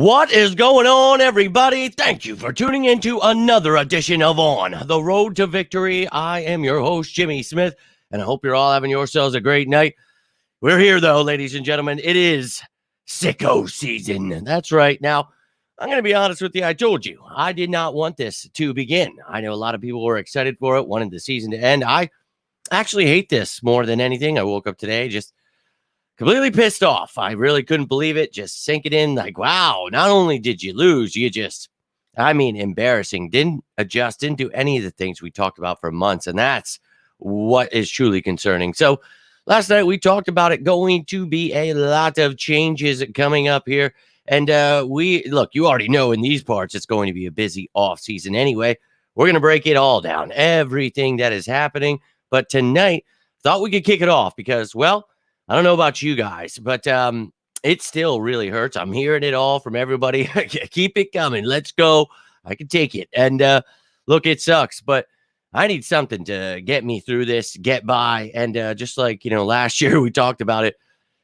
What is going on, everybody? Thank you for tuning in to another edition of On the Road to Victory. I am your host, Jimmy Smith, and I hope you're all having yourselves a great night. We're here, though, ladies and gentlemen. It is sicko season. That's right. Now, I'm going to be honest with you. I told you, I did not want this to begin. I know a lot of people were excited for it, wanted the season to end. I actually hate this more than anything. I woke up today just completely pissed off. I really couldn't believe it. Just sink it in like, wow, not only did you lose, embarrassing. Didn't adjust, didn't do any of the things we talked about for months. And that's what is truly concerning. So last night we talked about it going to be a lot of changes coming up here. And you already know in these parts, it's going to be a busy off season anyway. We're going to break it all down, everything that is happening. But tonight, thought we could kick it off because, well, I don't know about you guys, but it still really hurts. I'm hearing it all from everybody. Keep it coming. Let's go. I can take it. And look, it sucks, but I need something to get me through this, get by. And just like, last year we talked about it,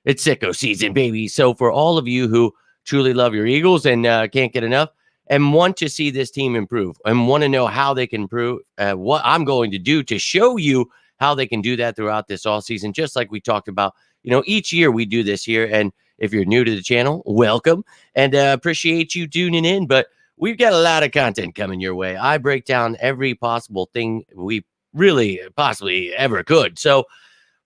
it's sicko season, baby. So for all of you who truly love your Eagles and can't get enough and want to see this team improve and want to know how they can improve, what I'm going to do to show you how they can do that throughout this all season, just like we talked about. Each year we do this here. And if you're new to the channel, welcome and appreciate you tuning in. But we've got a lot of content coming your way. I break down every possible thing we really possibly ever could. So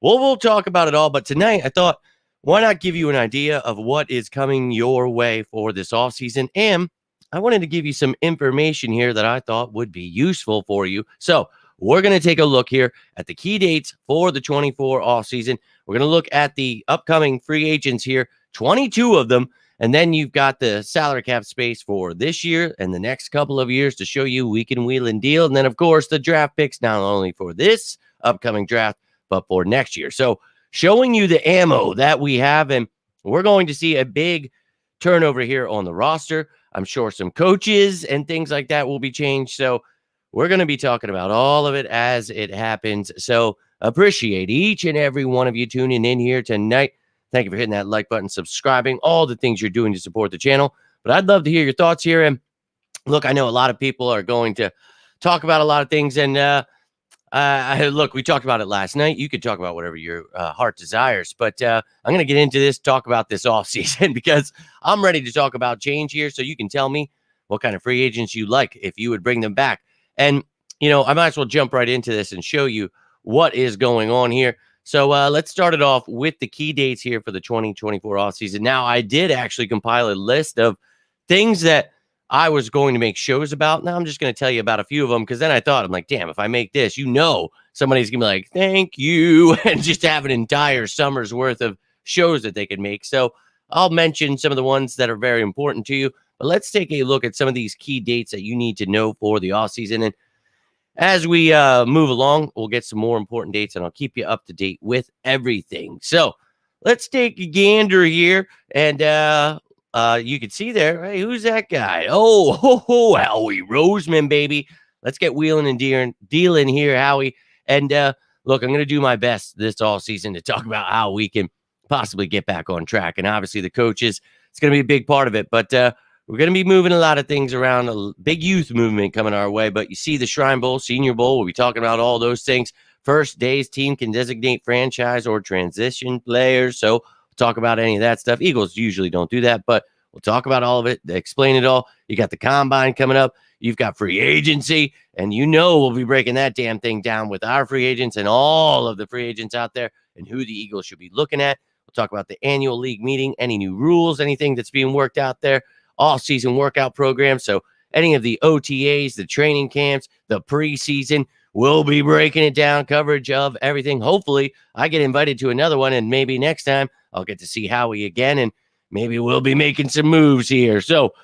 we'll talk about it all. But tonight I thought, why not give you an idea of what is coming your way for this offseason? And I wanted to give you some information here that I thought would be useful for you. So we're going to take a look here at the key dates for the 24 offseason. We're going to look at the upcoming free agents here, 22 of them. And then you've got the salary cap space for this year and the next couple of years to show you we can wheel and deal. And then, of course, the draft picks, not only for this upcoming draft, but for next year. So showing you the ammo that we have. And we're going to see a big turnover here on the roster. I'm sure some coaches and things like that will be changed. So we're going to be talking about all of it as it happens. So appreciate each and every one of you tuning in here tonight. Thank you for hitting that like button, subscribing, all the things you're doing to support the channel. But I'd love to hear your thoughts here. And look, I know a lot of people are going to talk about a lot of things. And look, we talked about it last night. You could talk about whatever your heart desires. But I'm going to get into this, talk about this offseason because I'm ready to talk about change here. So you can tell me what kind of free agents you like if you would bring them back. And, I might as well jump right into this and show you what is going on here. So let's start it off with the key dates here for the 2024 offseason. Now, I did actually compile a list of things that I was going to make shows about. Now, I'm just going to tell you about a few of them because then I thought, I'm like, damn, if I make this, somebody's going to be like, thank you, and just have an entire summer's worth of shows that they could make. So I'll mention some of the ones that are very important to you. But let's take a look at some of these key dates that you need to know for the offseason. And as we move along, we'll get some more important dates, and I'll keep you up to date with everything. So let's take a gander here. And you can see there, hey, who's that guy? Oh, Howie Roseman, baby. Let's get wheeling and dealing here, Howie. And look, I'm going to do my best this all season to talk about how we can possibly get back on track. And obviously the coaches, it's going to be a big part of it. But we're going to be moving a lot of things around, a big youth movement coming our way. But you see the Shrine Bowl, Senior Bowl, we'll be talking about all those things. First days, team can designate franchise or transition players. So we'll talk about any of that stuff. Eagles usually don't do that, but we'll talk about all of it, explain it all. You got the combine coming up. You've got free agency, and we'll be breaking that damn thing down with our free agents and all of the free agents out there and who the Eagles should be looking at. We'll talk about the annual league meeting, any new rules, anything that's being worked out there. Off-season workout program. So any of the OTAs, the training camps, the preseason, we'll be breaking it down, coverage of everything. Hopefully I get invited to another one, and maybe next time I'll get to see Howie again, and maybe we'll be making some moves here. So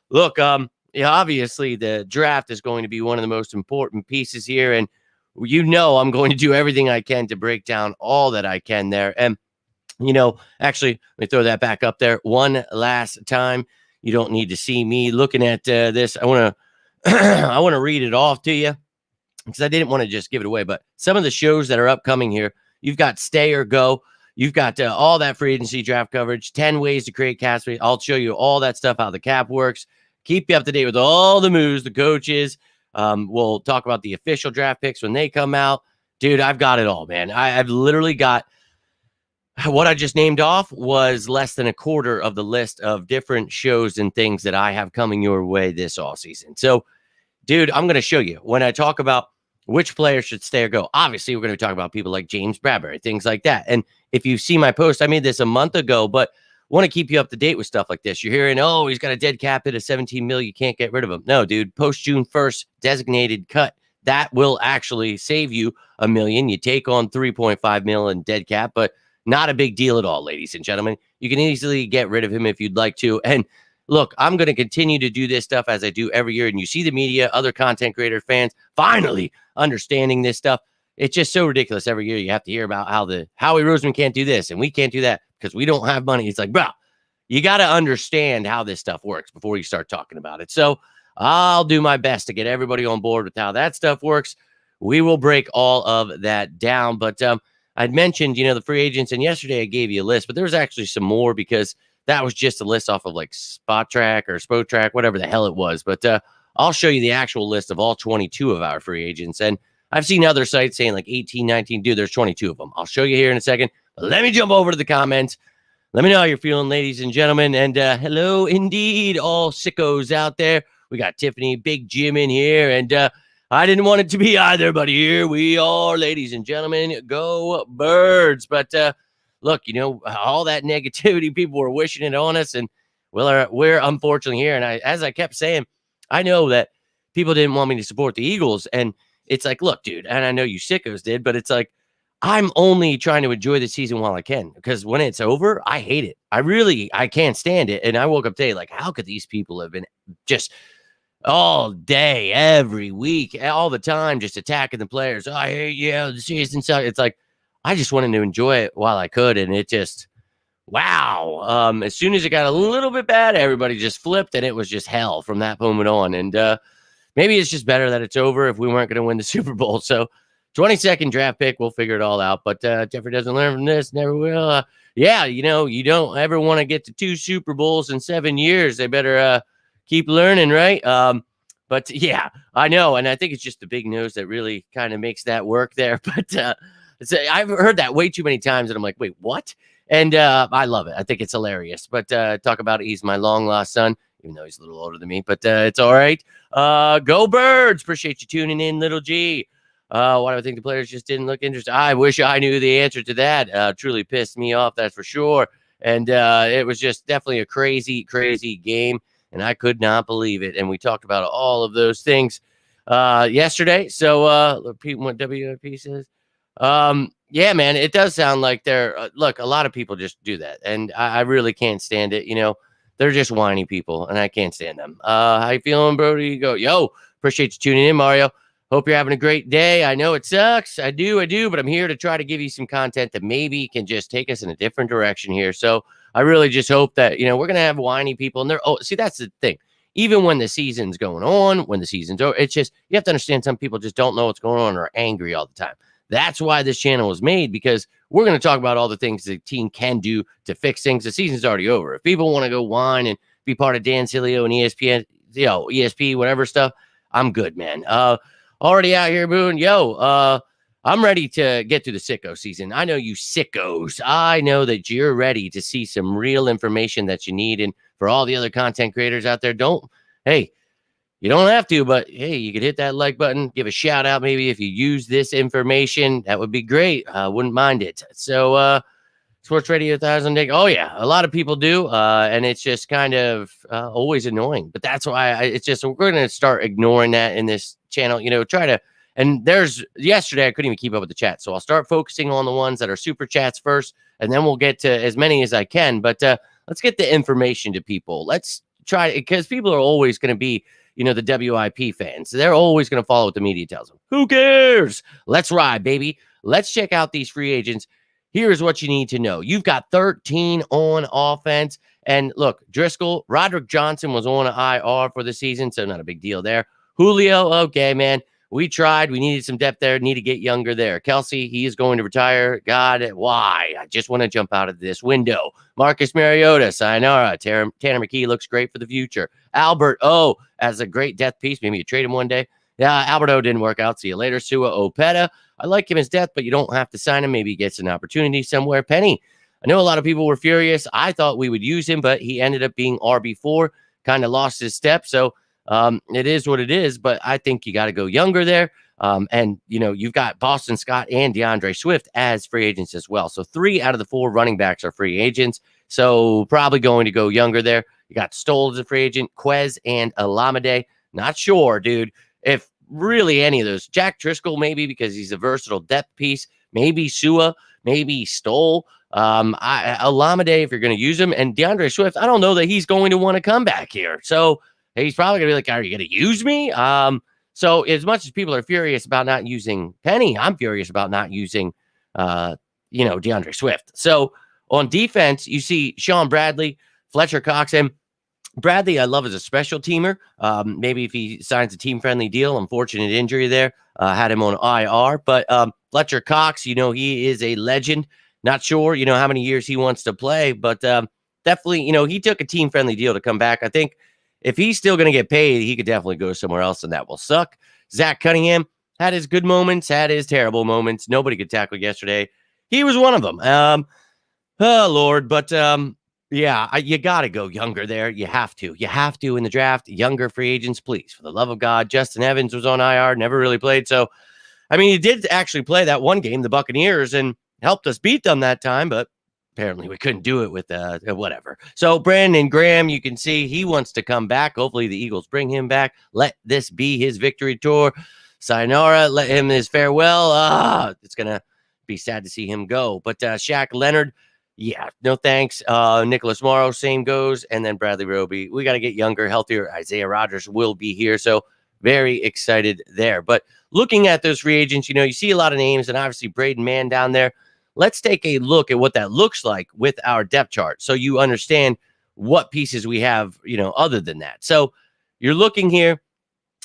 look, obviously the draft is going to be one of the most important pieces here. And I'm going to do everything I can to break down all that I can there. And, actually, let me throw that back up there one last time. You don't need to see me looking at this. I want to read it off to you because I didn't want to just give it away. But some of the shows that are upcoming here, you've got Stay or Go. You've got all that free agency draft coverage, 10 ways to create cap space. I'll show you all that stuff, how the cap works, keep you up to date with all the moves, the coaches. We'll talk about the official draft picks when they come out. Dude, I've got it all, man. I've literally got what I just named off was less than a quarter of the list of different shows and things that I have coming your way this offseason. So, dude, I'm going to show you when I talk about which player should stay or go. Obviously, we're going to be talking about people like James Bradbury, things like that. And if you see my post, I made this a month ago, but want to keep you up to date with stuff like this. You're hearing, oh, he's got a dead cap hit of 17 mil. You can't get rid of him. No, dude, post June 1st designated cut. That will actually save you $1 million. You take on 3.5 mil in dead cap, but not a big deal at all, ladies and gentlemen. You can easily get rid of him if you'd like to. And look, I'm going to continue to do this stuff as I do every year. And you see the media, other content creator fans finally understanding this stuff. It's just so ridiculous. Every year you have to hear about how the Howie Roseman can't do this and we can't do that because we don't have money. It's like, bro, you got to understand how this stuff works before you start talking about it. So I'll do my best to get everybody on board with how that stuff works. We will break all of that down. But I'd mentioned, the free agents, and yesterday I gave you a list, but there was actually some more because that was just a list off of like Spot Track or Spot Track, whatever the hell it was. But I'll show you the actual list of all 22 of our free agents. And I've seen other sites saying like 18, 19. Dude, there's 22 of them. I'll show you here in a second. But let me jump over to the comments. Let me know how you're feeling, ladies and gentlemen. And hello, indeed, all sickos out there. We got Tiffany, Big Jim in here. And I didn't want it to be either, but here we are, ladies and gentlemen. Go Birds. But look, all that negativity, people were wishing it on us. And we're unfortunately here. And as I kept saying, I know that people didn't want me to support the Eagles. And it's like, look, dude, and I know you sickos did, but it's like, I'm only trying to enjoy the season while I can, because when it's over, I hate it. I can't stand it. And I woke up today like, how could these people have been just all day, every week, all the time, just attacking the players? Oh, I hate you. The season sucks. It's like, I just wanted to enjoy it while I could. And it just, wow. As soon as it got a little bit bad, everybody just flipped and it was just hell from that moment on. And maybe it's just better that it's over if we weren't going to win the Super Bowl. So 22nd draft pick, we'll figure it all out. But Jeffrey doesn't learn from this, never will. Yeah, you don't ever want to get to 2 Super Bowls in 7 years. They better keep learning, right? But yeah, I know. And I think it's just the big nose that really kind of makes that work there. But I've heard that way too many times. And I'm like, wait, what? And I love it. I think it's hilarious. But talk about it. He's my long lost son, even though he's a little older than me. But it's all right. Go Birds. Appreciate you tuning in, Little G. Why do I think the players just didn't look interested? I wish I knew the answer to that. Truly pissed me off, that's for sure. And it was just definitely a crazy, crazy game, and I could not believe it. And we talked about all of those things yesterday. So repeat what WIP says. Yeah, man, it does sound like look, a lot of people just do that, and I really can't stand it. They're just whiny people, and I can't stand them. How you feeling, Brody? Go, yo, appreciate you tuning in, Mario. Hope you're having a great day. I know it sucks. I do, but I'm here to try to give you some content that maybe can just take us in a different direction here. So I really just hope that, we're going to have whiny people. And see, that's the thing. Even when the season's going on, when the season's over, it's just, you have to understand some people just don't know what's going on or are angry all the time. That's why this channel was made, because we're going to talk about all the things the team can do to fix things. The season's already over. If people want to go whine and be part of Dan Sileo and ESPN, ESP, whatever stuff, I'm good, man. Already out here, Boone. Yo, I'm ready to get to the sicko season. I know you sickos. I know that you're ready to see some real information that you need. And for all the other content creators out there, you don't have to, but hey, you could hit that like button, give a shout out. Maybe if you use this information, that would be great. Wouldn't mind it. So, Sports Radio 1000. Oh yeah, a lot of people do, and it's just kind of always annoying. But that's why we're going to start ignoring that in this channel. And yesterday I couldn't even keep up with the chat, so I'll start focusing on the ones that are super chats first, and then we'll get to as many as I can. But let's get the information to people. Let's try, because people are always going to be, the WIP fans. So they're always going to follow what the media tells them. Who cares? Let's ride, baby. Let's check out these free agents. Here's what you need to know. You've got 13 on offense. And look, Roderick Johnson was on an IR for the season, so not a big deal there. Julio, okay, man. we tried. We needed some depth there. Need to get younger there. Kelsey, he is going to retire. God, why? I just want to jump out of this window. Marcus Mariota, sayonara. Tanner McKee looks great for the future. Albert O as a great depth piece. Maybe you trade him one day. Yeah, Albert O didn't work out. See you later. Sua Opeta. I like him as depth, but you don't have to sign him. Maybe he gets an opportunity somewhere. Penny, I know a lot of people were furious. I thought we would use him, but he ended up being RB4. Kind of lost his step. So it is what it is, but I think you got to go younger there. And, you've got Boston Scott and DeAndre Swift as free agents as well. So 3 out of the 4 running backs are free agents. So probably going to go younger there. You got Stoll as a free agent, Quez and Alameda. Not sure, dude, if really any of those. Jack Driscoll, maybe because he's a versatile depth piece. Maybe Sua, maybe Stoll. Alameda, if you're going to use him. And DeAndre Swift, I don't know that he's going to want to come back here. So he's probably going to be like, are you going to use me? So as much as people are furious about not using Penny, I'm furious about not using, DeAndre Swift. So on defense, you see Sean Bradley, Fletcher Cox, and Bradley, I love as a special teamer. Maybe if he signs a team-friendly deal, unfortunate injury there, had him on IR. But Fletcher Cox, he is a legend. Not sure, how many years he wants to play, but definitely, he took a team-friendly deal to come back. I think if he's still going to get paid, he could definitely go somewhere else, and that will suck. Zach Cunningham had his good moments, had his terrible moments. Nobody could tackle yesterday. He was one of them. Oh, Lord. But, you got to go younger there. You have to. You have to in the draft. Younger free agents, please. For the love of God. Justin Evans was on IR, never really played. So, he did actually play that one game, the Buccaneers, and helped us beat them that time, but apparently we couldn't do it with whatever. So Brandon Graham, you can see he wants to come back. Hopefully the Eagles bring him back. Let this be his victory tour. Sayonara, let him his farewell. It's going to be sad to see him go. But Shaq Leonard, yeah, no thanks. Nicholas Morrow, same goes. And then Bradley Roby. We got to get younger, healthier. Isaiah Rodgers will be here. So very excited there. But looking at those free agents, you see a lot of names, and obviously Braden Mann down there. Let's take a look at what that looks like with our depth chart so you understand what pieces we have, other than that. So you're looking here,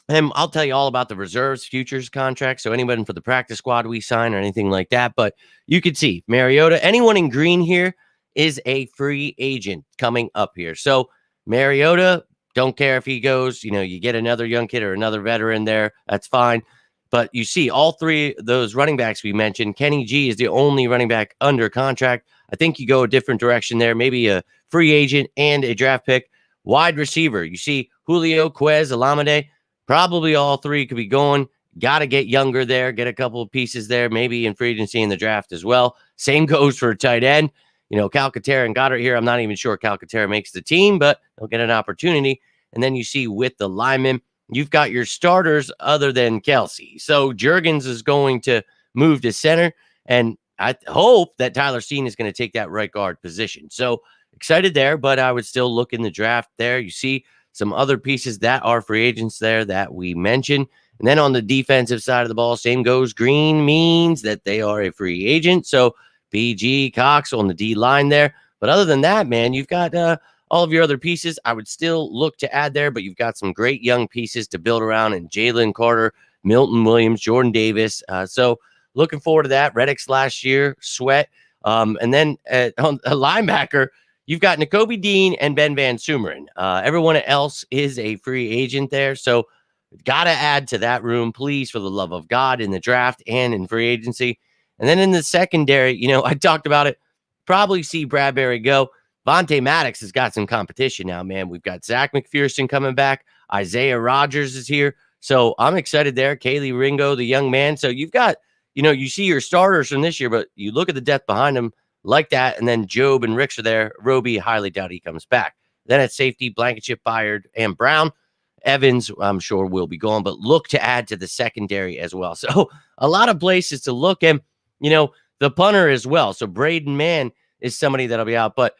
and I'll tell you all about the reserves futures contract. So anyone for the practice squad we sign or anything like that. But you can see Mariota, anyone in green here is a free agent coming up here. So Mariota, don't care if he goes, you get another young kid or another veteran there. That's fine. But you see all 3 of those running backs we mentioned. Kenny G is the only running back under contract. I think you go a different direction there. Maybe a free agent and a draft pick. Wide receiver. You see Julio, Quez, Alameda. Probably all 3 could be going. Got to get younger there. Get a couple of pieces there. Maybe in free agency in the draft as well. Same goes for tight end. Calcaterra and Goddard here. I'm not even sure Calcaterra makes the team, but they'll get an opportunity. And then you see with the linemen, you've got your starters other than Kelsey. So Juergens is going to move to center, and I hope that Tyler Steen is going to take that right guard position. So excited there, but I would still look in the draft there. You see some other pieces that are free agents there that we mentioned. And then on the defensive side of the ball, same goes. Green means that they are a free agent. So PG, Cox on the D line there. But other than that, man, you've got all of your other pieces. I would still look to add there, but you've got some great young pieces to build around in Jalen Carter, Milton Williams, Jordan Davis. So looking forward to that. Reddick's last year, Sweat. And then on a linebacker, you've got Nakobe Dean and Ben Van Sumeren. Everyone else is a free agent there. So got to add to that room, please, for the love of God, in the draft and in free agency. And then in the secondary, I talked about it. Probably see Bradbury go. Vontae Maddox has got some competition now, man. We've got Zach McPherson coming back. Isaiah Rodgers is here. So I'm excited there. Kaylee Ringo, the young man. So you've got, you see your starters from this year, but you look at the depth behind them like that. And then Job and Ricks are there. Roby, highly doubt he comes back. Then at safety, Blankenship, Byard, and Brown. Evans, I'm sure, will be gone, but look to add to the secondary as well. So a lot of places to look. And, the punter as well. So Braden Mann is somebody that'll be out. But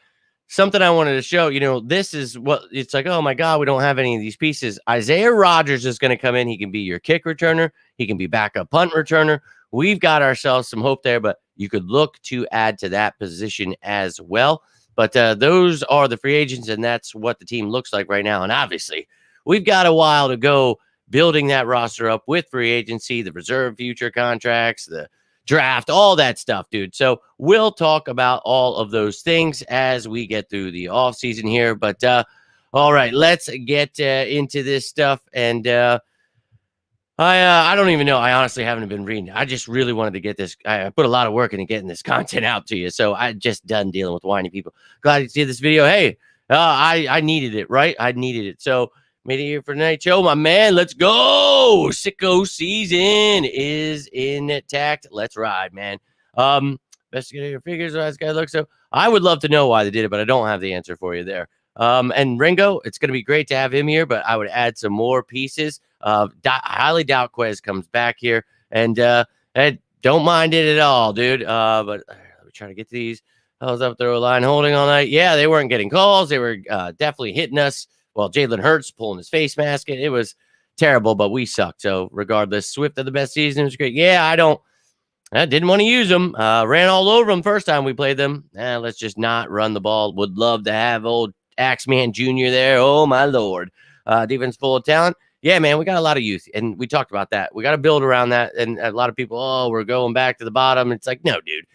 something I wanted to show, this is what it's like. Oh my God, we don't have any of these pieces. Isaiah Rodgers is going to come in. He can be your kick returner. He can be backup punt returner. We've got ourselves some hope there, but you could look to add to that position as well. But those are the free agents, and that's what the team looks like right now. And obviously, we've got a while to go building that roster up with free agency, the reserve future contracts, the draft, all that stuff, dude. So we'll talk about all of those things as we get through the offseason here. But all right, let's get into this stuff. And I don't even know. I honestly haven't been reading. I just really wanted to get this. I put a lot of work into getting this content out to you. So I just done dealing with whiny people. Glad you see this video. Hey, I needed it, right? I needed it. So made it here for tonight's show, my man. Let's go. Sicko season is intact. Let's ride, man. Investigator figures. This guy looks so. I would love to know why they did it, but I don't have the answer for you there. And Ringo, it's going to be great to have him here, but I would add some more pieces. Highly doubt Quez comes back here, and I don't mind it at all, dude. But let me try to get to these. I was up there a line holding all night. Yeah, they weren't getting calls. They were definitely hitting us. Well, Jalen Hurts pulling his face mask. It was terrible, but we sucked. So regardless, Swift had the best season. It was great. Yeah, I didn't want to use them. Ran all over them first time we played them. Let's just not run the ball. Would love to have old Axeman Jr. there. Oh, my Lord. Defense full of talent. Yeah, man, we got a lot of youth, and we talked about that. We got to build around that, and a lot of people, we're going back to the bottom. It's like, no, dude.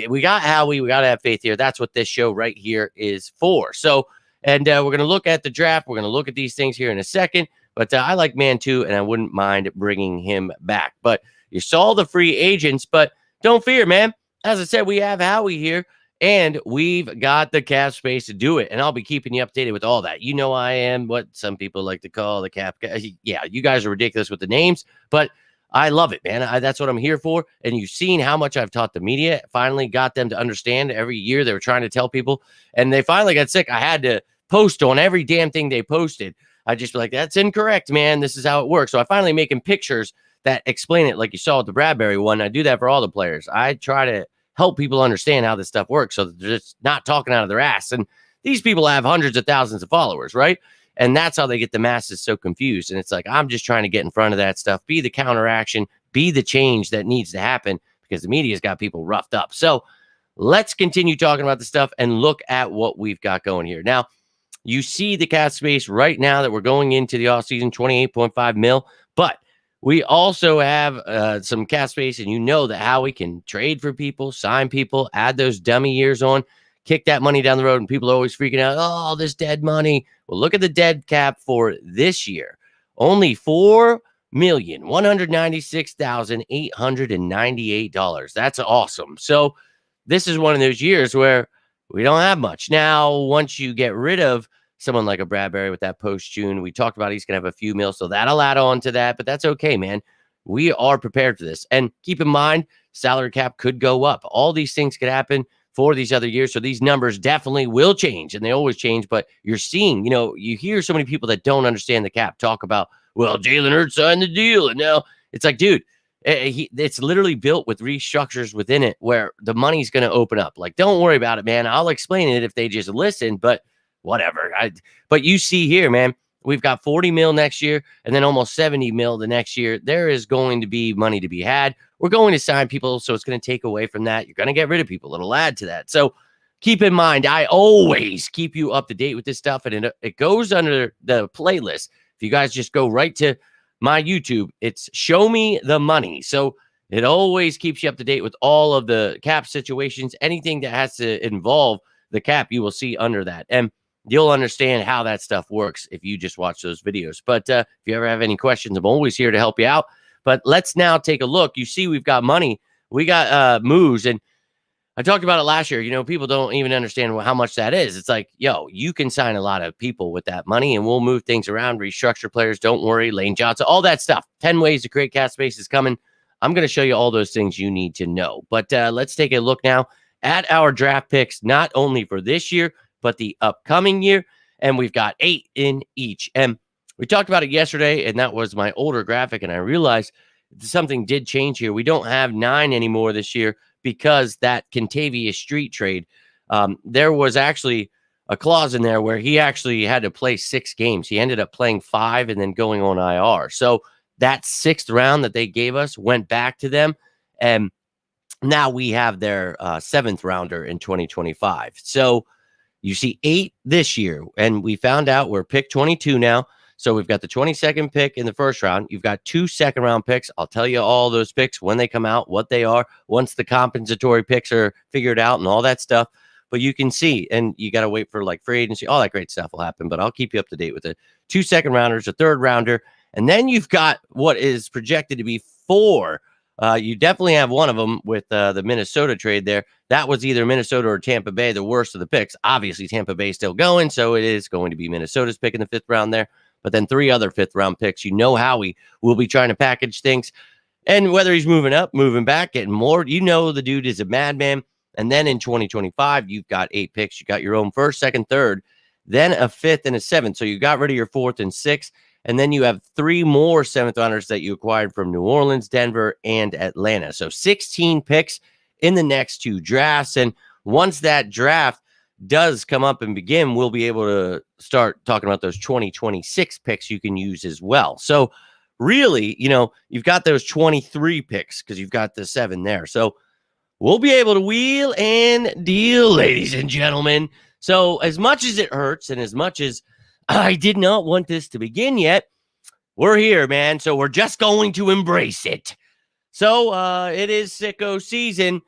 We got Howie. We got to have faith here. That's what this show right here is for. So, and we're going to look at the draft. We're going to look at these things here in a second, but I like Man too, and I wouldn't mind bringing him back. But you saw the free agents, but don't fear, man. As I said, we have Howie here, and we've got the cap space to do it. And I'll be keeping you updated with all that. You know, I am what some people like to call the cap guy. Yeah, you guys are ridiculous with the names, but I love it, man. That's what I'm here for. And you've seen how much I've taught the media. Finally got them to understand. Every year they were trying to tell people, and they finally got sick. I had to post on every damn thing they posted. I just be like, that's incorrect, man. This is how it works. So I finally making pictures that explain it, like you saw with the Bradbury one. I do that for all the players. I try to help people understand how this stuff works so that they're just not talking out of their ass. And these people have hundreds of thousands of followers, right? And that's how they get the masses so confused. And it's like, I'm just trying to get in front of that stuff, be the counteraction, be the change that needs to happen, because the media's got people roughed up. So let's continue talking about the stuff and look at what we've got going here. Now, you see the cap space right now that we're going into the offseason, 28.5 mil, but we also have some cap space, and you know that how we can trade for people, sign people, add those dummy years on, kick that money down the road, and people are always freaking out, oh, this dead money. Well, look at the dead cap for this year. Only $4,196,898. That's awesome. So this is one of those years where we don't have much. Now, once you get rid of someone like a Bradbury with that post-June, we talked about he's going to have a few mil, so that'll add on to that, but that's okay, man. We are prepared for this. And keep in mind, salary cap could go up. All these things could happen for these other years, so these numbers definitely will change, and they always change, but you're seeing, you hear so many people that don't understand the cap talk about, well, Jalen Hurts signed the deal, and now it's like, dude, it's literally built with restructures within it where the money's going to open up. Like, don't worry about it, man. I'll explain it if they just listen, but whatever. But you see here, man, we've got 40 mil next year and then almost 70 mil the next year. There is going to be money to be had. We're going to sign people, so it's going to take away from that. You're going to get rid of people. It'll add to that. So keep in mind, I always keep you up to date with this stuff, and it goes under the playlist. If you guys just go right to my YouTube, it's Show Me the Money. So it always keeps you up to date with all of the cap situations. Anything that has to involve the cap, you will see under that. And you'll understand how that stuff works if you just watch those videos. But if you ever have any questions, I'm always here to help you out. But let's now take a look. You see, we've got money. We got moves. And I talked about it last year. People don't even understand how much that is. It's like, you can sign a lot of people with that money, and we'll move things around, restructure players. Don't worry. Lane Johnson, all that stuff. 10 ways to create cap space is coming. I'm going to show you all those things you need to know. But let's take a look now at our draft picks, not only for this year, but the upcoming year. And we've got 8 in each. And we talked about it yesterday, and that was my older graphic. And I realized something did change here. We don't have 9 anymore this year because that Kentavious Street trade, there was actually a clause in there where he actually had to play 6 games. He ended up playing 5 and then going on IR. So that 6th round that they gave us went back to them. And now we have their 7th rounder in 2025. So you see 8 this year, and we found out we're pick 22 now. So we've got the 22nd pick in the first round. You've got 2 second-round picks. I'll tell you all those picks, when they come out, what they are, once the compensatory picks are figured out and all that stuff. But you can see, and you got to wait for like free agency. All that great stuff will happen, but I'll keep you up to date with it. 2 second-rounders, a third-rounder, and then you've got what is projected to be 4. You definitely have one of them with the Minnesota trade there. That was either Minnesota or Tampa Bay, the worst of the picks. Obviously, Tampa Bay still going, so it is going to be Minnesota's pick in the 5th round there. But then 3 other 5th-round picks. You know how we will be trying to package things. And whether he's moving up, moving back, getting more, you know the dude is a madman. And then in 2025, you've got 8 picks. You got your own 1st, 2nd, 3rd, then a 5th and a 7th. So you got rid of your 4th and 6th. And then you have 3 more 7th-rounders that you acquired from New Orleans, Denver, and Atlanta. So 16 picks in the next 2 drafts. And once that draft does come up and begin, we'll be able to start talking about those 2026 picks you can use as well. So really, you've got those 23 picks because you've got the 7 there. So we'll be able to wheel and deal, ladies and gentlemen. So as much as it hurts and as much as I did not want this to begin yet, we're here, man. So we're just going to embrace it. So it is sicko season.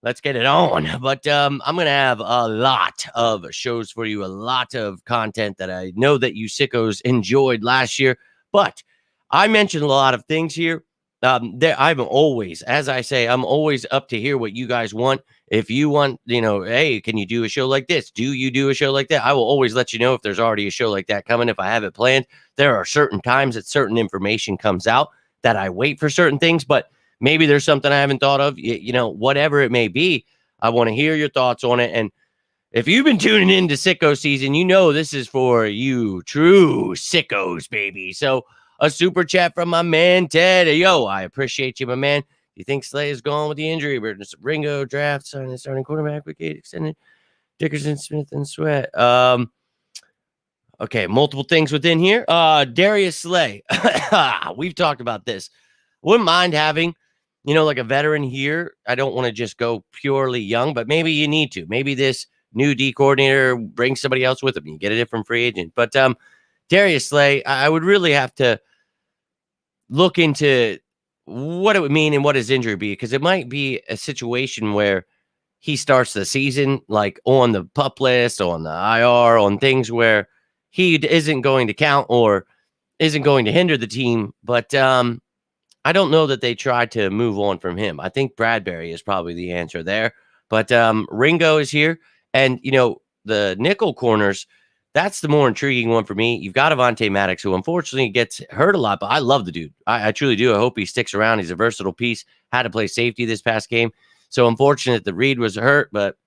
Let's get it on. But I'm going to have a lot of shows for you, a lot of content that I know that you sickos enjoyed last year. But I mentioned a lot of things here. I'm always, as I say, I'm always up to hear what you guys want. If you want, hey, can you do a show like this? Do you do a show like that? I will always let you know if there's already a show like that coming. If I have it planned, there are certain times that certain information comes out that I wait for certain things, but maybe there's something I haven't thought of, whatever it may be. I want to hear your thoughts on it. And if you've been tuning in to Sicko Season, this is for you true sickos, baby. So a super chat from my man, Ted. Yo, I appreciate you, my man. You think Slay is gone with the injury? Ringo draft, starting quarterback, Wicked extended, Dickerson, Smith, and Sweat. Okay, multiple things within here. Darius Slay. We've talked about this. Wouldn't mind having, like a veteran here. I don't want to just go purely young, but maybe you need to. Maybe this new D coordinator brings somebody else with him. You get a different free agent. But Darius Slay, I would really have to look into what it would mean and what his injury be, because it might be a situation where he starts the season like on the PUP list, on the IR, on things where he isn't going to count or isn't going to hinder the team. But I don't know that they tried to move on from him. I think Bradbury is probably the answer there. But Ringo is here. And, the nickel corners, that's the more intriguing one for me. You've got Avonte Maddox, who unfortunately gets hurt a lot, but I love the dude. I truly do. I hope he sticks around. He's a versatile piece. Had to play safety this past game. So unfortunate that Reed was hurt, but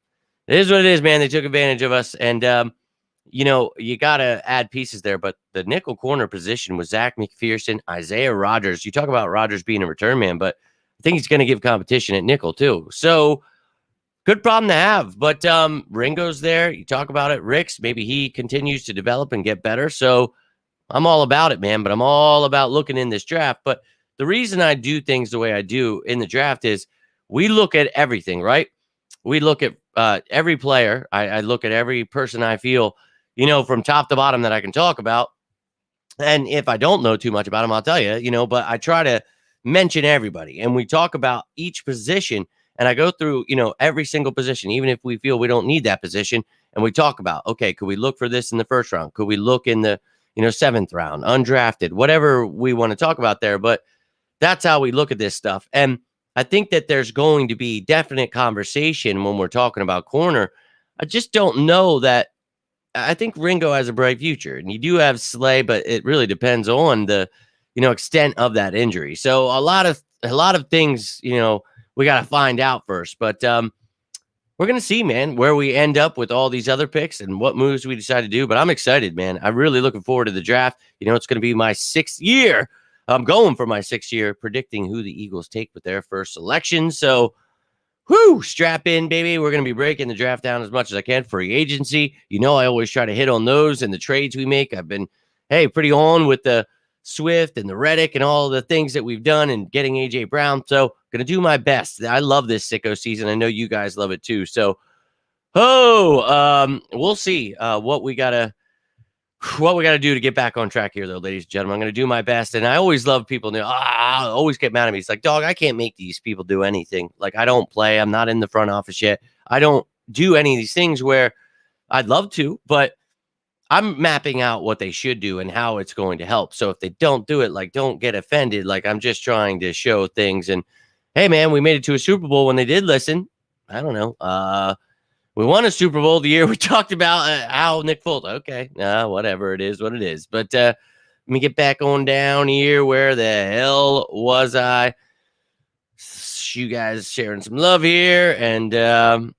it is what it is, man. They took advantage of us. And, you got to add pieces there. But the nickel corner position was Zach McPherson, Isaiah Rodgers. You talk about Rodgers being a return man, but I think he's going to give competition at nickel too. So good problem to have. But Ringo's there. You talk about it. Ricks, maybe he continues to develop and get better. So I'm all about it, man. But I'm all about looking in this draft. But the reason I do things the way I do in the draft is we look at everything, right? We look at every player. I look at every person I feel, from top to bottom that I can talk about. And if I don't know too much about them, I'll tell you, but I try to mention everybody. And we talk about each position. And I go through, every single position, even if we feel we don't need that position. And we talk about, okay, could we look for this in the 1st round? Could we look in the, 7th round, undrafted, whatever we want to talk about there. But that's how we look at this stuff. And I think that there's going to be definite conversation when we're talking about corner. I just don't know that. I think Ringo has a bright future, and you do have Slay, but it really depends on the, extent of that injury. So a lot of things, we got to find out first. But we're going to see, man, where we end up with all these other picks and what moves we decide to do. But I'm excited, man. I'm really looking forward to the draft. It's going to be my 6th year. I'm going for my 6th year predicting who the Eagles take with their first selection. So, strap in, baby. We're going to be breaking the draft down as much as I can. Free agency. I always try to hit on those and the trades we make. I've been, pretty on with the Swift and the Reddick and all the things that we've done and getting AJ Brown. So going to do my best. I love this sicko season. I know you guys love it too. So, we'll see what we got to What we got to do to get back on track here, though, ladies and gentlemen. I'm going to do my best. And I always love people always get mad at me. It's like, dog, I can't make these people do anything. Like, I don't play. I'm not in the front office yet. I don't do any of these things where I'd love to, but I'm mapping out what they should do and how it's going to help. So if they don't do it, like, don't get offended. Like, I'm just trying to show things. And hey, man, we made it to a Super Bowl when they did listen. I don't know. We won a Super Bowl the year we talked about how Nick Foles. Okay, whatever, it is what it is. But let me get back on down here. Where the hell was I? You guys sharing some love here. And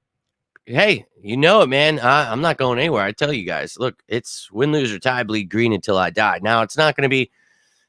hey, you know it, man. I'm not going anywhere. I tell you guys, look, it's win, lose, or tie, bleed green until I die. Now, it's not going to be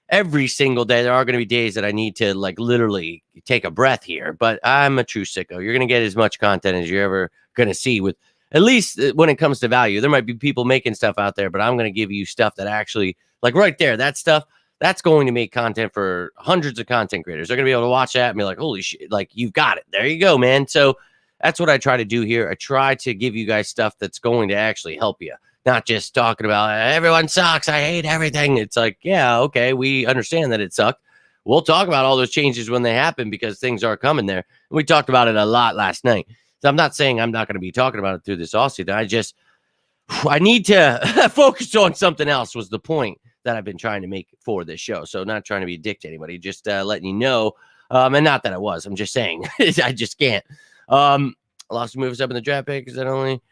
every single day. There are going to be days that I need to, like, literally take a breath here. But I'm a true sicko. You're going to get as much content as you're ever going to see, with at least when it comes to value. There might be people making stuff out there, but I'm going to give you stuff that actually, like right there, that stuff that's going to make content for hundreds of content creators. They're going to be able to watch that and be like, holy shit, like, you've got it. There you go, man. So that's what I try to do here. I try to give you guys stuff that's going to actually help you, not just talking about everyone sucks, I hate everything. It's like, yeah, okay, we understand that it sucked. We'll talk about all those changes when they happen, because things are coming there. We talked about it a lot last night. So I'm not saying I'm not going to be talking about it through this offseason. I need to focus on something else, was the point that I've been trying to make for this show. So not trying to be a dick to anybody, just letting you know. And not that I was. I'm just saying I just can't. Lost moves up in the draft pick. Is that only?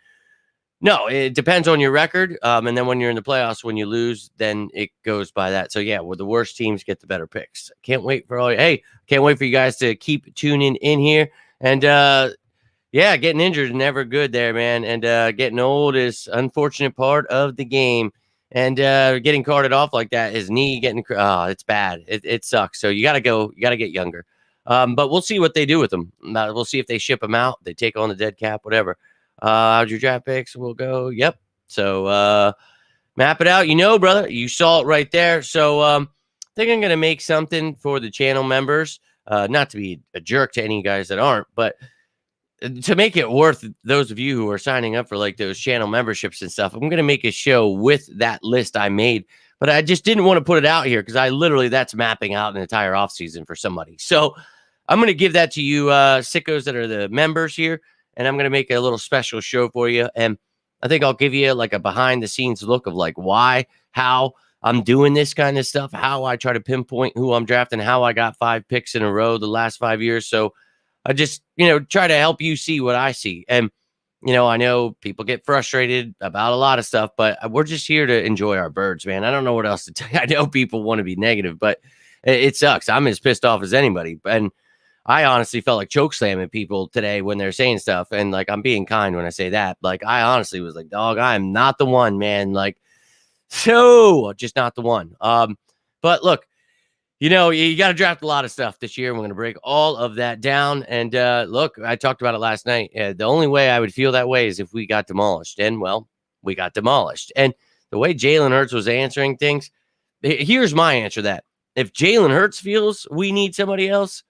No, it depends on your record. And then when you're in the playoffs, when you lose, then it goes by that. So yeah, well, the worst teams get the better picks. Can't wait for all. Hey, can't wait for you guys to keep tuning in here. And yeah, getting injured is never good there, man. And getting old is unfortunate part of the game. And getting carted off like that, his knee getting, it's bad. It sucks. So you got to go. You got to get younger. But we'll see what they do with them. We'll see if they ship them out. They take on the dead cap, whatever. How's your draft picks? We'll go. Yep. So map it out. You know, brother, you saw it right there. So I think I'm going to make something for the channel members. Not to be a jerk to any guys that aren't, but to make it worth those of you who are signing up for like those channel memberships and stuff. I'm going to make a show with that list I made, but I just didn't want to put it out here because that's mapping out an entire offseason for somebody. So I'm going to give that to you sickos that are the members here. And I'm going to make a little special show for you. And I think I'll give you like a behind the scenes look of like why, how I'm doing this kind of stuff, how I try to pinpoint who I'm drafting, how I got 5 picks in a row the last 5 years. So I just, try to help you see what I see. And, I know people get frustrated about a lot of stuff, but we're just here to enjoy our birds, man. I don't know what else to tell you. I know people want to be negative, but it sucks. I'm as pissed off as anybody. And I honestly felt like choke slamming people today when they're saying stuff. And like, I'm being kind when I say that. Like, I honestly was like, dog, I'm not the one, man. Like, so just not the one. But look, you got to draft a lot of stuff this year. We're going to break all of that down. And look, I talked about it last night. The only way I would feel that way is if we got demolished. And, well, we got demolished. And the way Jalen Hurts was answering things, here's my answer to that. If Jalen Hurts feels we need somebody else,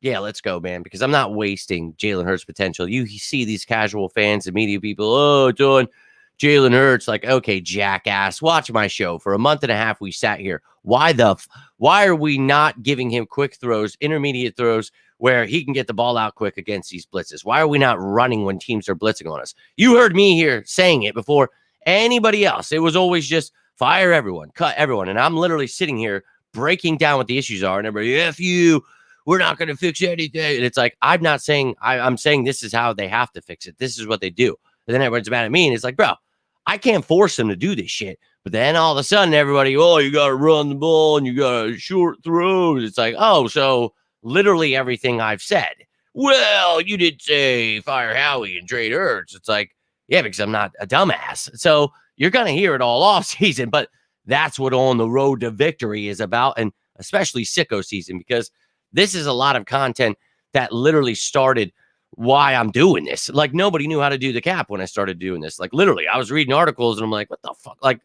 yeah, let's go, man, because I'm not wasting Jalen Hurts' potential. You see these casual fans and media people, doing Jalen Hurts, like, okay, jackass, watch my show. For a month and a half, we sat here. Why are we not giving him quick throws, intermediate throws, where he can get the ball out quick against these blitzes? Why are we not running when teams are blitzing on us? You heard me here saying it before anybody else. It was always just fire everyone, cut everyone. And I'm literally sitting here breaking down what the issues are. And everybody, F you, we're not going to fix anything. And it's like, I'm not saying, I'm saying this is how they have to fix it. This is what they do. And then everyone's mad at me. And it's like, bro, I can't force them to do this shit. But then all of a sudden, everybody, you got to run the ball and you got to short throws. It's like, so literally everything I've said. Well, you did say fire Howie and trade Hurts. It's like, yeah, because I'm not a dumbass. So you're going to hear it all off season. But that's what On the Road to Victory is about. And especially sicko season, because this is a lot of content that literally started why I'm doing this. Like, nobody knew how to do the cap when I started doing this. Like, literally, I was reading articles and I'm like, what the fuck? Like,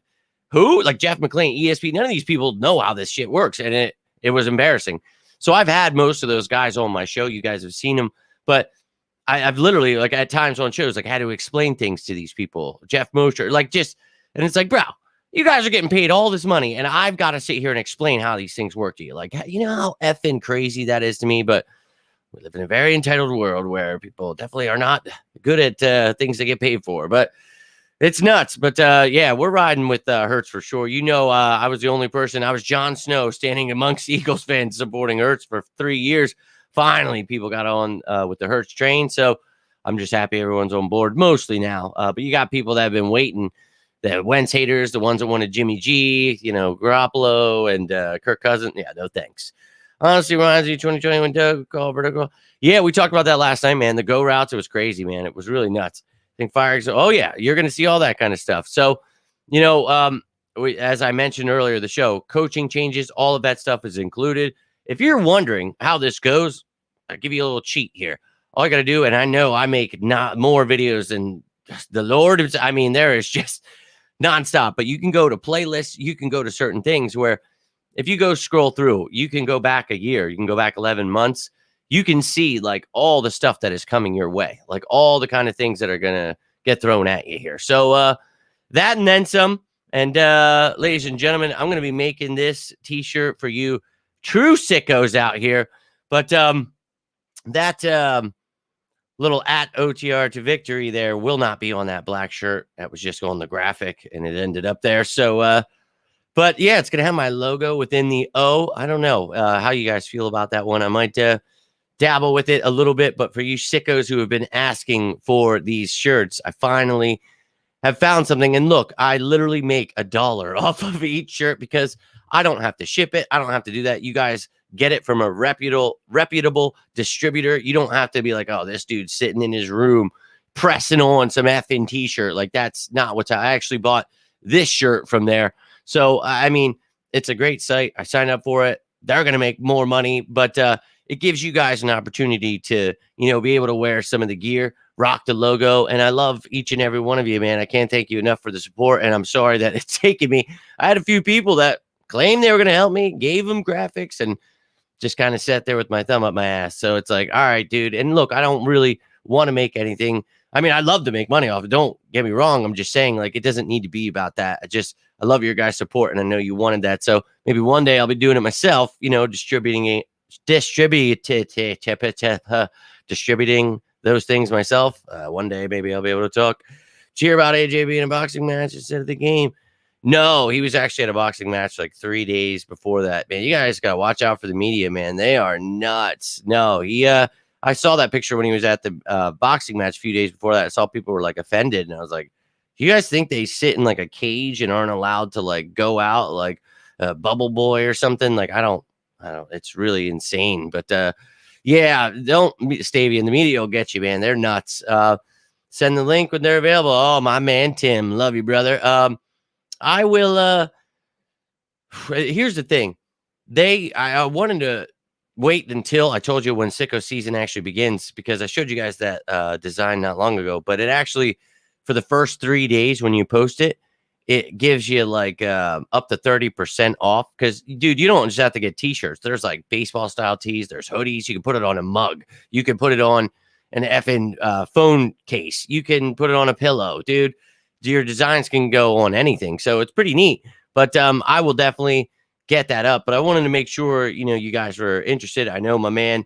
who? Like Jeff McClain, ESP. None of these people know how this shit works. And it was embarrassing. So I've had most of those guys on my show. You guys have seen them. But I've literally, like, at times on shows, like, had to explain things to these people. Jeff Mosher, like, just, and it's like, bro, you guys are getting paid all this money, and I've got to sit here and explain how these things work to you. Like, you know how effing crazy that is to me, but we live in a very entitled world where people definitely are not good at things they get paid for, but it's nuts. But yeah, we're riding with Hurts for sure. I was the only person. I was Jon Snow standing amongst Eagles fans supporting Hurts for 3 years. Finally, people got on with the Hurts train. So I'm just happy everyone's on board mostly now. But you got people that have been waiting. The Wentz haters, the ones that wanted Jimmy G, Garoppolo and Kirk Cousins. Yeah, no thanks. Honestly, reminds me of 2020 when Doug called vertical. Yeah, we talked about that last night, man. The go routes, it was crazy, man. It was really nuts. I think oh yeah, you're going to see all that kind of stuff. So, as I mentioned earlier, the show, coaching changes, all of that stuff is included. If you're wondering how this goes, I'll give you a little cheat here. All I got to do, and I know I make not more videos than the Lord. I mean, there is just nonstop, but you can go to playlists. You can go to certain things where if you go scroll through, you can go back a year, you can go back 11 months. You can see like all the stuff that is coming your way, like all the kind of things that are going to get thrown at you here. So that and then some. And ladies and gentlemen, I'm going to be making this t-shirt for you true sickos out here. But that little at OTR to victory there will not be on that black shirt. That was just on the graphic and it ended up there. So but yeah, it's going to have my logo within the O. I don't know how you guys feel about that one. I might dabble with it a little bit, but for you sickos who have been asking for these shirts, I finally have found something. And look, I literally make $1 off of each shirt because I don't have to ship it. I don't have to do that. You guys get it from a reputable distributor. You don't have to be like, oh, this dude's sitting in his room pressing on some effing t-shirt. Like that's not what I actually bought this shirt from there. So, I mean, it's a great site. I signed up for it. They're going to make more money, but it gives you guys an opportunity to, be able to wear some of the gear, rock the logo. And I love each and every one of you, man. I can't thank you enough for the support. And I'm sorry that it's taken me. I had a few people that claimed they were going to help me, gave them graphics, and just kind of sat there with my thumb up my ass. So it's like, all right, dude. And look, I don't really want to make anything. I mean, I'd love to make money off it. Don't get me wrong. I'm just saying, like, it doesn't need to be about that. I love your guys' support, and I know you wanted that. So maybe one day I'll be doing it myself, distributing those things myself. One day, maybe I'll be able to talk. Cheer about AJ being a boxing match instead of the game. No, he was actually at a boxing match like 3 days before that. Man, you guys got to watch out for the media, man. They are nuts. No, I saw that picture when he was at the boxing match a few days before that. I saw people were like offended, and I was like, do you guys think they sit in like a cage and aren't allowed to like go out like a bubble boy or something? Like, I don't, it's really insane. But yeah, don't Stavey and the media will get you, man. They're nuts. Send the link when they're available. Oh, my man, Tim. Love you, brother. I will. Here's the thing. I wanted to wait until I told you when SICKO season actually begins, because I showed you guys that design not long ago, but it actually, for the first 3 days when you post it, it gives you like up to 30% off. Because, dude, you don't just have to get t-shirts. There's like baseball style tees. There's hoodies. You can put it on a mug. You can put it on an effing phone case. You can put it on a pillow, dude. Your designs can go on anything. So it's pretty neat. But I will definitely get that up. But I wanted to make sure, you guys were interested. I know my man.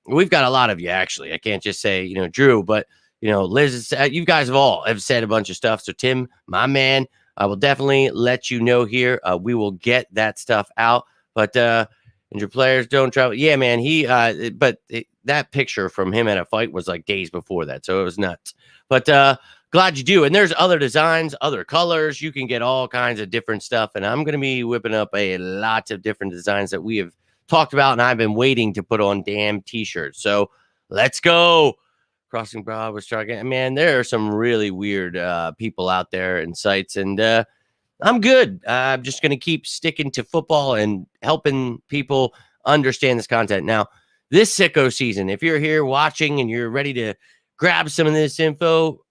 We've got a lot of you, actually. I can't just say, Drew, but Liz, you guys have said a bunch of stuff. So Tim, my man, I will definitely let you know here. We will get that stuff out. But and your players don't travel. Yeah, man. That picture from him at a fight was like days before that, so it was nuts. But glad you do. And there's other designs, other colors. You can get all kinds of different stuff. And I'm going to be whipping up a lot of different designs that we have talked about, and I've been waiting to put on damn t-shirts. So let's go. Crossing Broad was trying. Man, there are some really weird people out there and sites, and I'm good. I'm just going to keep sticking to football and helping people understand this content. Now, this SICKO season, if you're here watching and you're ready to grab some of this info,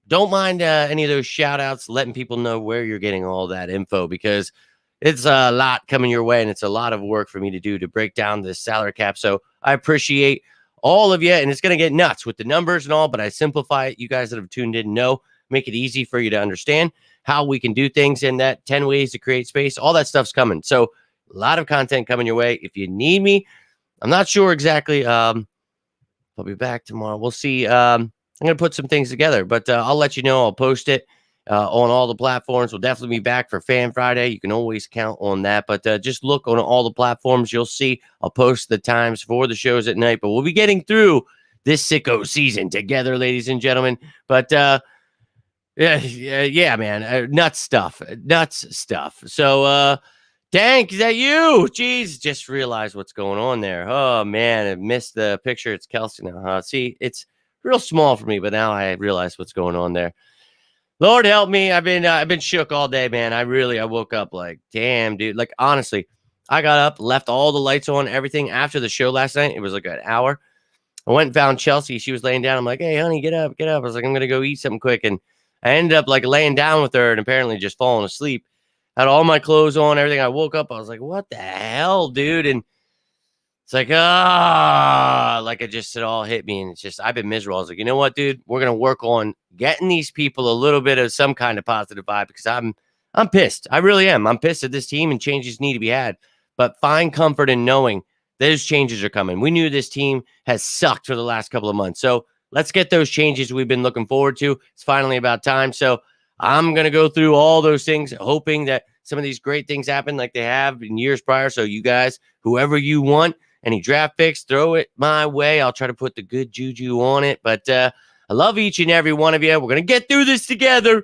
don't mind any of those shout outs, letting people know where you're getting all that info, because it's a lot coming your way, and it's a lot of work for me to do to break down this salary cap. So I appreciate all of you, and it's going to get nuts with the numbers and all, but I simplify it. You guys that have tuned in know, make it easy for you to understand how we can do things in that 10 ways to create space. All that stuff's coming. So a lot of content coming your way. If you need me, I'm not sure exactly. I'll be back tomorrow. We'll see. I'm going to put some things together, but I'll let you know. I'll post it on all the platforms. We'll definitely be back for Fan Friday. You can always count on that, but just look on all the platforms. You'll see I'll post the times for the shows at night, but we'll be getting through this sicko season together, ladies and gentlemen. But yeah, man, nuts stuff. So, Dank, is that you? Jeez, just realized what's going on there. Oh man, I missed the picture. It's Kelsey now. See, it's real small for me, but now I realize what's going on there. Lord help me. I've been shook all day, man. I woke up like, damn, dude. Like, honestly, I got up, left all the lights on, everything after the show last night. It was like an hour. I went and found Chelsea. She was laying down. I'm like, hey, honey, get up. I was like, I'm going to go eat something quick. And I ended up like laying down with her and apparently just falling asleep. Had all my clothes on, everything. I woke up. I was like, what the hell, dude? And it's like, like it all hit me. And it's just, I've been miserable. I was like, you know what, dude? We're going to work on getting these people a little bit of some kind of positive vibe because I'm pissed. I really am. I'm pissed at this team and changes need to be had. But find comfort in knowing those changes are coming. We knew this team has sucked for the last couple of months. So let's get those changes we've been looking forward to. It's finally about time. So I'm going to go through all those things, hoping that some of these great things happen like they have in years prior. So you guys, whoever you want, any draft picks, throw it my way. I'll try to put the good juju on it. But I love each and every one of you. We're going to get through this together.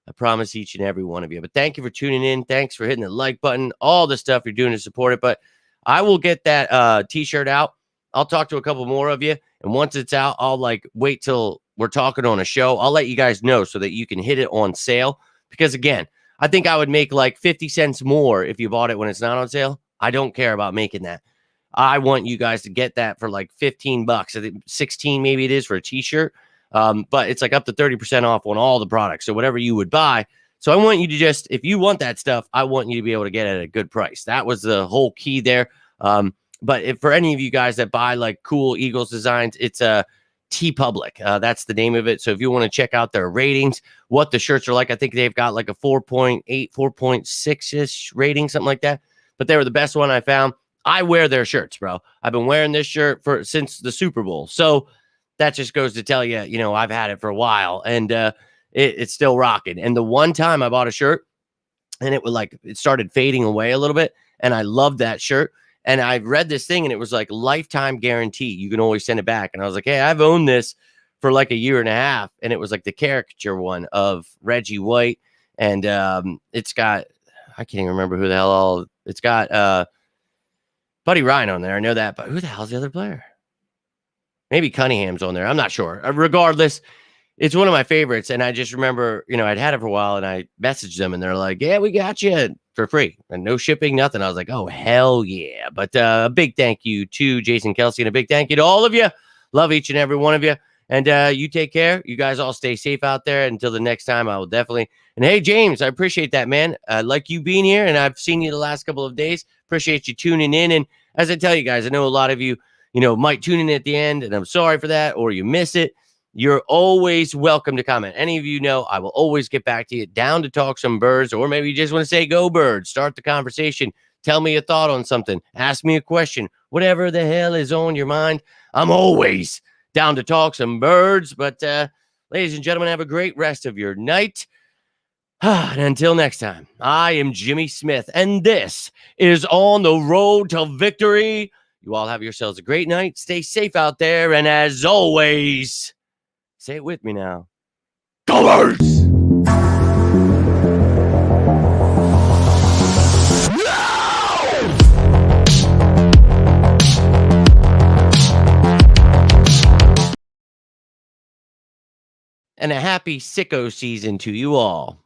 I promise each and every one of you. But thank you for tuning in. Thanks for hitting the like button, all the stuff you're doing to support it. But I will get that T-shirt out. I'll talk to a couple more of you. And once it's out, I'll like wait till we're talking on a show. I'll let you guys know so that you can hit it on sale. Because again, I think I would make like 50 cents more if you bought it when it's not on sale. I don't care about making that. I want you guys to get that for like $15. I think 16 maybe it is for a T-shirt. But it's like up to 30% off on all the products. So whatever you would buy. So I want you to just, if you want that stuff, I want you to be able to get it at a good price. That was the whole key there. But if for any of you guys that buy like cool Eagles designs, it's a TeePublic. That's the name of it. So if you want to check out their ratings, what the shirts are like, I think they've got like a 4.8, 4.6-ish rating, something like that. But they were the best one I found. I wear their shirts, bro. I've been wearing this shirt since the Super Bowl. So that just goes to tell you, I've had it for a while and it's still rocking. And the one time I bought a shirt and it started fading away a little bit. And I loved that shirt. And I read this thing and it was like lifetime guarantee. You can always send it back. And I was like, hey, I've owned this for like a year and a half. And it was like the caricature one of Reggie White. And it's got, I can't even remember who the hell it's got Buddy Ryan on there. I know that, but who the hell's the other player? Maybe Cunningham's on there. I'm not sure. Regardless, it's one of my favorites. And I just remember, I'd had it for a while and I messaged them and they're like, yeah, we got you for free and no shipping, nothing. I was like, oh, hell yeah. But a big thank you to Jason Kelsey and a big thank you to all of you. Love each and every one of you. And you take care. You guys all stay safe out there. Until the next time, I will definitely. And hey, James, I appreciate that, man. I like you being here and I've seen you the last couple of days. Appreciate you tuning in. And as I tell you guys, I know a lot of you, might tune in at the end and I'm sorry for that, or you miss it. You're always welcome to comment. Any of you know, I will always get back to you. Down to talk some birds, or maybe you just want to say go birds. Start the conversation. Tell me a thought on something. Ask me a question. Whatever the hell is on your mind, I'm always down to talk some birds. But ladies and gentlemen, have a great rest of your night. And until next time, I am Jimmy Smith, and this is On the Road to Victory. You all have yourselves a great night. Stay safe out there. And as always, say it with me now. Go Birds! And a happy sicko season to you all.